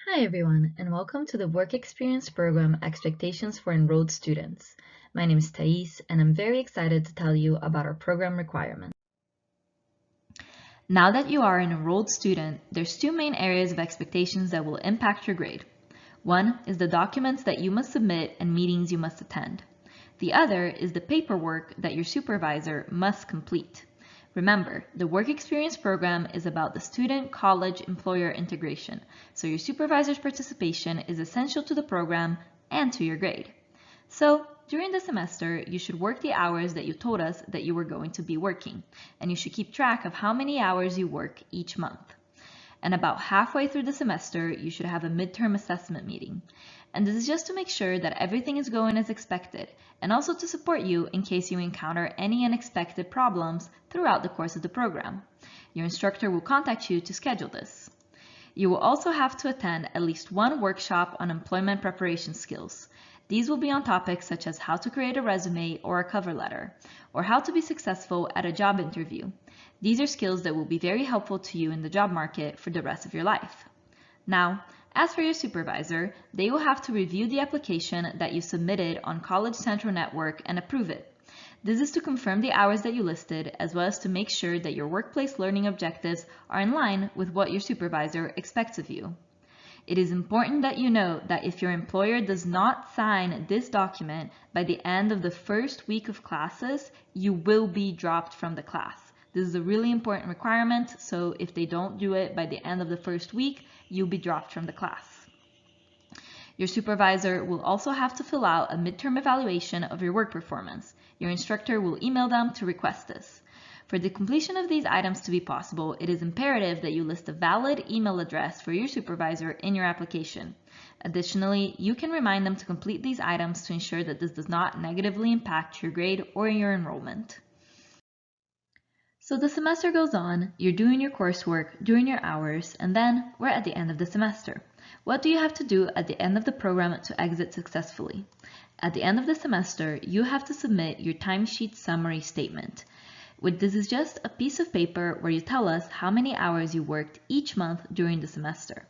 Hi everyone, and welcome to the Work Experience Program Expectations for Enrolled Students. My name is Thais, and I'm very excited to tell you about our program requirements. Now that you are an enrolled student, there's two main areas of expectations that will impact your grade. One is the documents that you must submit and meetings you must attend. The other is the paperwork that your supervisor must complete. Remember, the Work Experience Program is about the student-college-employer integration, so your supervisor's participation is essential to the program and to your grade. So, during the semester, you should work the hours that you told us that you were going to be working, and you should keep track of how many hours you work each month. And about halfway through the semester, you should have a midterm assessment meeting. And this is just to make sure that everything is going as expected, and also to support you in case you encounter any unexpected problems throughout the course of the program. Your instructor will contact you to schedule this. You will also have to attend at least one workshop on employment preparation skills. These will be on topics such as how to create a resume or a cover letter, or how to be successful at a job interview. These are skills that will be very helpful to you in the job market for the rest of your life. Now, as for your supervisor, they will have to review the application that you submitted on College Central Network and approve it. This is to confirm the hours that you listed, as well as to make sure that your workplace learning objectives are in line with what your supervisor expects of you. It is important that you know that if your employer does not sign this document by the end of the first week of classes, you will be dropped from the class. This is a really important requirement, so if they don't do it by the end of the first week, you'll be dropped from the class. Your supervisor will also have to fill out a midterm evaluation of your work performance. Your instructor will email them to request this. For the completion of these items to be possible, it is imperative that you list a valid email address for your supervisor in your application. Additionally, you can remind them to complete these items to ensure that this does not negatively impact your grade or your enrollment. So the semester goes on, you're doing your coursework, doing your hours, and then we're at the end of the semester. What do you have to do at the end of the program to exit successfully? At the end of the semester, you have to submit your timesheet summary statement. This is just a piece of paper where you tell us how many hours you worked each month during the semester.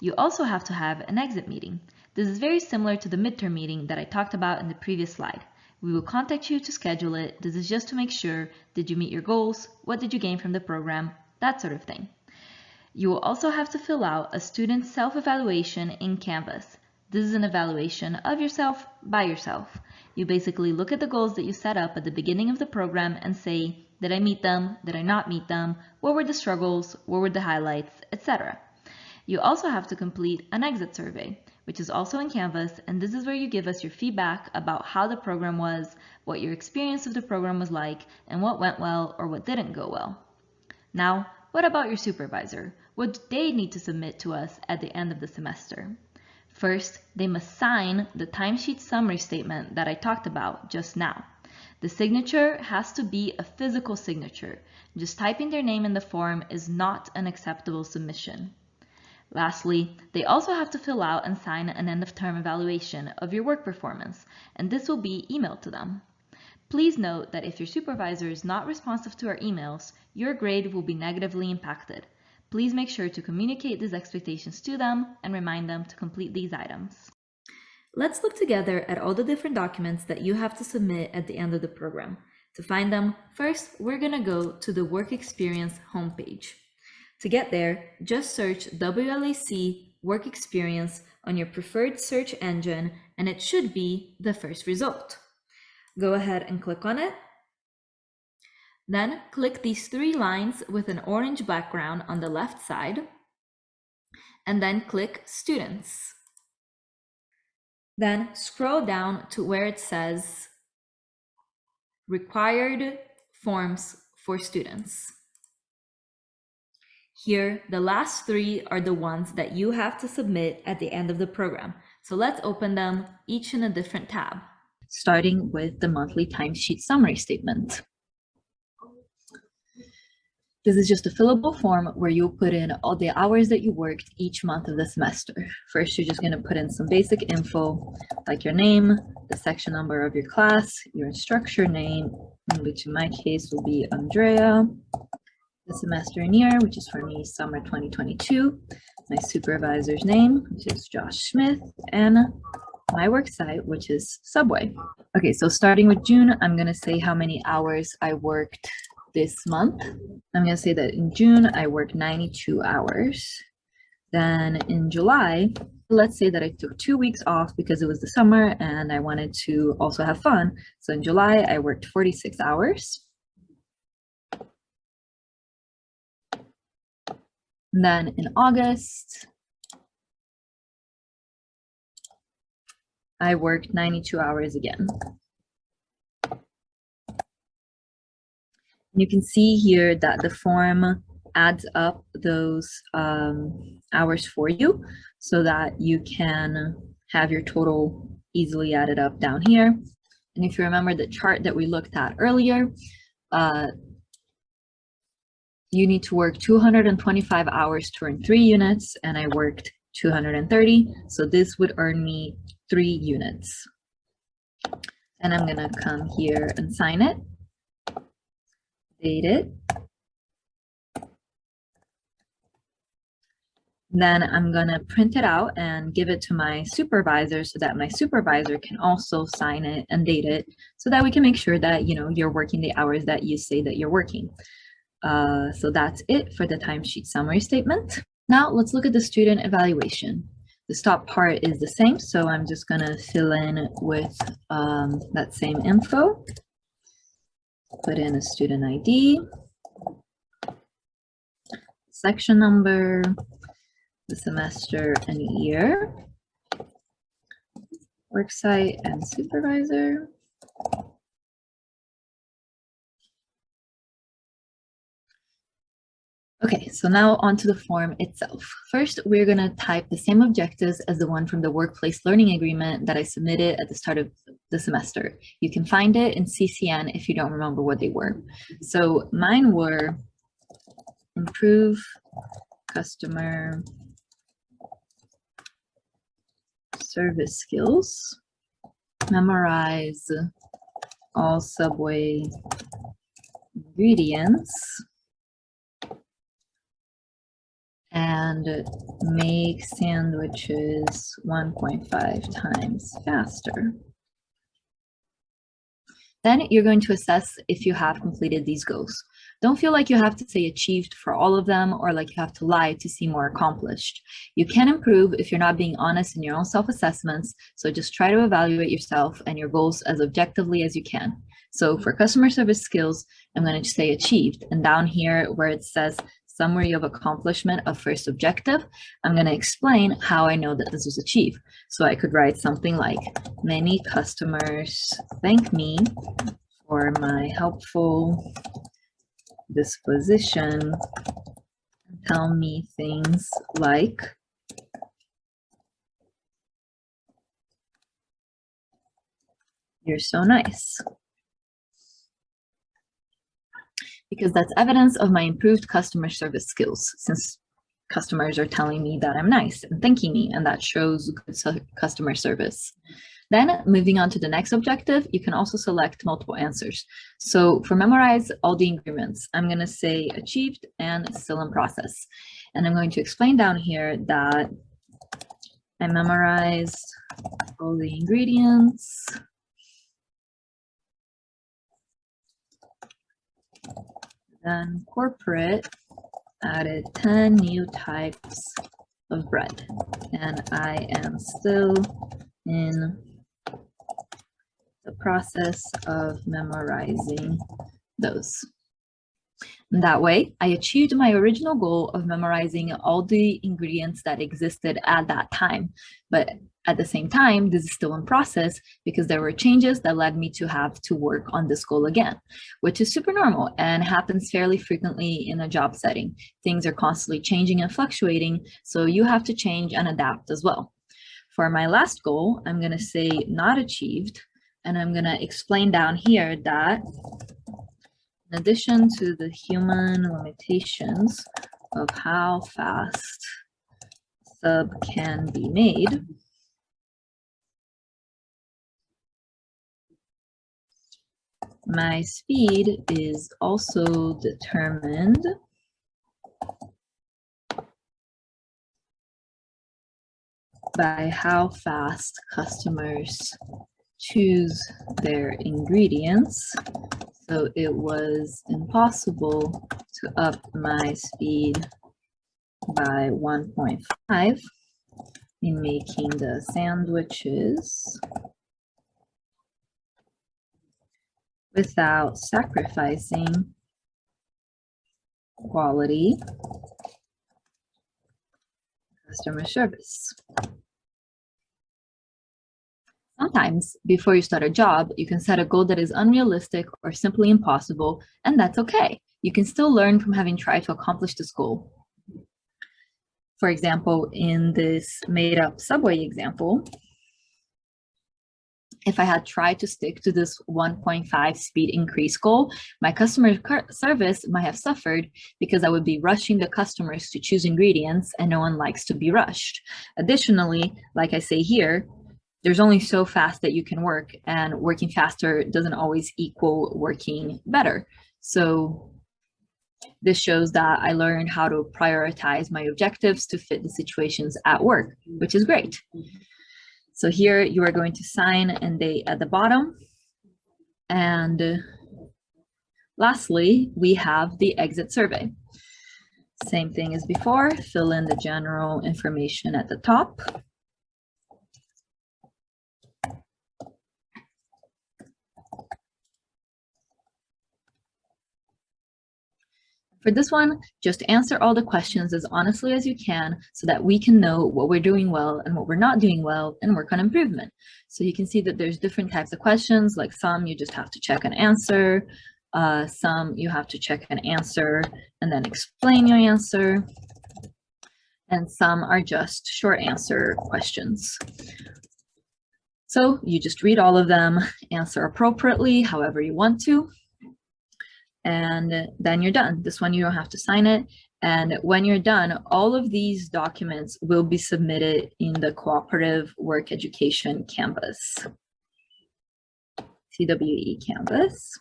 You also have to have an exit meeting. This is very similar to the midterm meeting that I talked about in the previous slide. We will contact you to schedule it. This is just to make sure, did you meet your goals? What did you gain from the program? That sort of thing. You will also have to fill out a student self-evaluation in Canvas. This is an evaluation of yourself by yourself. You basically look at the goals that you set up at the beginning of the program and say, did I meet them? Did I not meet them? What were the struggles? What were the highlights? Etc. You also have to complete an exit survey, which is also in Canvas, and this is where you give us your feedback about how the program was, what your experience of the program was like, and what went well or what didn't go well. Now, what about your supervisor? What do they need to submit to us at the end of the semester? First, they must sign the timesheet summary statement that I talked about just now. The signature has to be a physical signature. Just typing their name in the form is not an acceptable submission. Lastly, they also have to fill out and sign an end-of-term evaluation of your work performance, and this will be emailed to them. Please note that if your supervisor is not responsive to our emails, your grade will be negatively impacted. Please make sure to communicate these expectations to them and remind them to complete these items. Let's look together at all the different documents that you have to submit at the end of the program. To find them, first we're going to go to the Work Experience homepage. To get there, just search WLAC Work Experience on your preferred search engine and it should be the first result. Go ahead and click on it. Then click these three lines with an orange background on the left side, and then click Students. Then scroll down to where it says Required Forms for Students. Here, the last three are the ones that you have to submit at the end of the program. So let's open them each in a different tab. Starting with the monthly timesheet summary statement. This is just a fillable form where you'll put in all the hours that you worked each month of the semester. First, you're just going to put in some basic info like your name, the section number of your class, your instructor name, which in my case will be Andrea, the semester and year, which is for me summer 2022, my supervisor's name, which is Josh Smith, and my work site, which is Subway. Okay, so starting with June, I'm gonna say how many hours I worked this month. I'm gonna say that in June, I worked 92 hours. Then in July, let's say that I took 2 weeks off because it was the summer and I wanted to also have fun. So in July, I worked 46 hours. And then in August, I worked 92 hours again. You can see here that the form adds up those hours for you so that you can have your total easily added up down here. And if you remember the chart that we looked at earlier, you need to work 225 hours to earn 3 units, and I worked 230, so this would earn me 3 units. And I'm gonna come here and sign it, date it. Then I'm gonna print it out and give it to my supervisor so that my supervisor can also sign it and date it so that we can make sure that you're working the hours that you say that you're working. So that's it for the timesheet summary statement. Now let's look at the student evaluation. The top part is the same, so I'm just gonna fill in with that same info. Put in a student ID, section number, the semester and year, worksite and supervisor. Okay, so now onto the form itself. First, we're going to type the same objectives as the one from the workplace learning agreement that I submitted at the start of the semester. You can find it in CCN if you don't remember what they were. So mine were improve customer service skills, memorize all Subway ingredients, and make sandwiches 1.5 times faster. Then you're going to assess if you have completed these goals. Don't feel like you have to say achieved for all of them or like you have to lie to see more accomplished. You can improve if you're not being honest in your own self-assessments, so just try to evaluate yourself and your goals as objectively as you can. So for customer service skills, I'm going to say achieved, and down here where it says summary of accomplishment of first objective, I'm going to explain how I know that this was achieved. So I could write something like, many customers thank me for my helpful disposition, tell me things like, you're so nice. Because that's evidence of my improved customer service skills, since customers are telling me that I'm nice and thanking me, and that shows good customer service. Then moving on to the next objective, you can also select multiple answers. So for memorize all the ingredients, I'm going to say achieved and still in process. And I'm going to explain down here that I memorized all the ingredients. Then corporate added 10 new types of bread, and I am still in the process of memorizing those. And that way, I achieved my original goal of memorizing all the ingredients that existed at that time. But at the same time, this is still in process because there were changes that led me to have to work on this goal again, which is super normal and happens fairly frequently in a job setting. Things are constantly changing and fluctuating, so you have to change and adapt as well. For my last goal, I'm going to say not achieved, and I'm going to explain down here that in addition to the human limitations of how fast sub can be made, my speed is also determined by how fast customers choose their ingredients. So it was impossible to up my speed by 1.5 in making the sandwiches without sacrificing quality customer service. Sometimes, before you start a job, you can set a goal that is unrealistic or simply impossible, and that's okay. You can still learn from having tried to accomplish this goal. For example, in this made-up Subway example, if I had tried to stick to this 1.5 speed increase goal, my customer service might have suffered because I would be rushing the customers to choose ingredients, and no one likes to be rushed. Additionally, like I say here, there's only so fast that you can work, and working faster doesn't always equal working better. So this shows that I learned how to prioritize my objectives to fit the situations at work, which is great. So here you are going to sign and date at the bottom. And lastly, we have the exit survey. Same thing as before, fill in the general information at the top. For this one, just answer all the questions as honestly as you can so that we can know what we're doing well and what we're not doing well and work on improvement. So you can see that there's different types of questions, like some you just have to check and answer, some you have to check and answer and then explain your answer, and some are just short answer questions. So you just read all of them, answer appropriately, however you want to, and then you're done. This one, you don't have to sign it. And when you're done, all of these documents will be submitted in the Cooperative Work Education Canvas, CWE Canvas,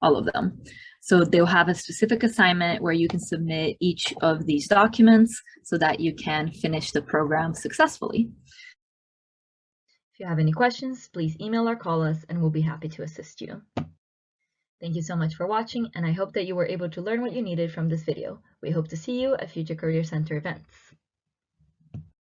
all of them. So they'll have a specific assignment where you can submit each of these documents so that you can finish the program successfully. If you have any questions, please email or call us and we'll be happy to assist you. Thank you so much for watching, and I hope that you were able to learn what you needed from this video. We hope to see you at future Career Center events.